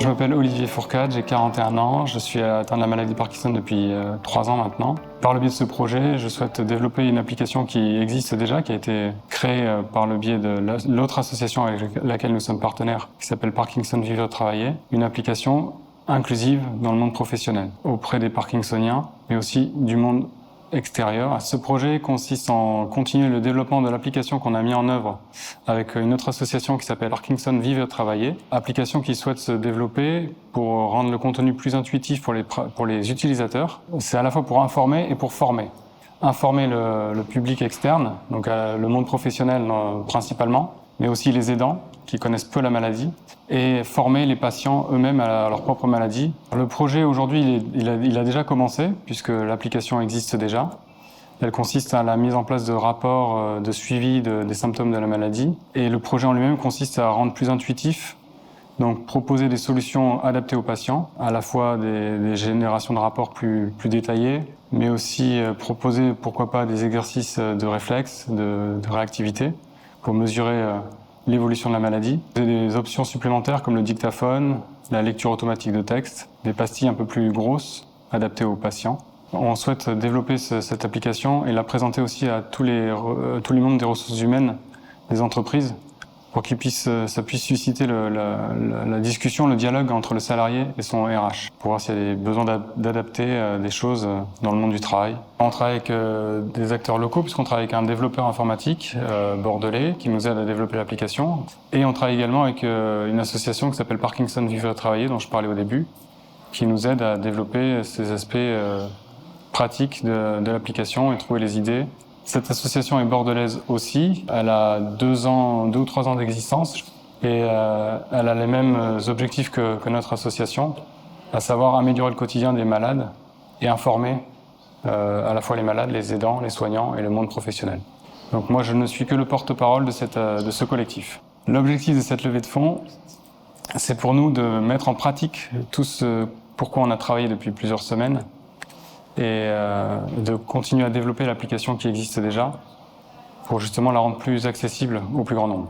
Je m'appelle Olivier Fourcade, j'ai 41 ans, je suis atteint de la maladie Parkinson depuis 3 ans maintenant. Par le biais de ce projet, je souhaite développer une application qui existe déjà, qui a été créée par le biais de l'autre association avec laquelle nous sommes partenaires, qui s'appelle Parkinson Vivre Travailler, une application inclusive dans le monde professionnel, auprès des Parkinsoniens, mais aussi du monde extérieur. Ce projet consiste en continuer le développement de l'application qu'on a mis en œuvre avec une autre association qui s'appelle Parkinson Vivre Travailler, application qui souhaite se développer pour rendre le contenu plus intuitif pour les utilisateurs. C'est à la fois pour informer et pour former. Informer le public externe, donc le monde professionnel principalement, mais aussi les aidants qui connaissent peu la maladie, et former les patients eux-mêmes à leur propre maladie. Le projet aujourd'hui, il a déjà commencé, puisque l'application existe déjà. Elle consiste à la mise en place de rapports de suivi des symptômes de la maladie. Et le projet en lui-même consiste à rendre plus intuitif, donc proposer des solutions adaptées aux patients, à la fois des générations de rapports plus détaillées, mais aussi proposer, pourquoi pas, des exercices de réflexe, de réactivité, pour mesurer l'évolution de la maladie. Des options supplémentaires comme le dictaphone, la lecture automatique de texte, des pastilles un peu plus grosses, adaptées aux patients. On souhaite développer cette application et la présenter aussi à tous les membres des ressources humaines des entreprises pour ça puisse susciter la discussion, le dialogue entre le salarié et son RH, pour voir s'il y a des besoins d'adapter des choses dans le monde du travail. On travaille avec des acteurs locaux, puisqu'on travaille avec un développeur informatique bordelais qui nous aide à développer l'application. Et on travaille également avec une association qui s'appelle Parkinson Vivre Travailler, dont je parlais au début, qui nous aide à développer ces aspects pratiques de l'application et trouver les idées. Cette association est bordelaise aussi. Elle a 2 ou 3 ans d'existence et elle a les mêmes objectifs que notre association, à savoir améliorer le quotidien des malades et informer à la fois les malades, les aidants, les soignants et le monde professionnel. Donc moi, je ne suis que le porte-parole de ce collectif. L'objectif de cette levée de fonds, c'est pour nous de mettre en pratique tout ce pourquoi on a travaillé depuis plusieurs semaines, et de continuer à développer l'application qui existe déjà pour justement la rendre plus accessible au plus grand nombre.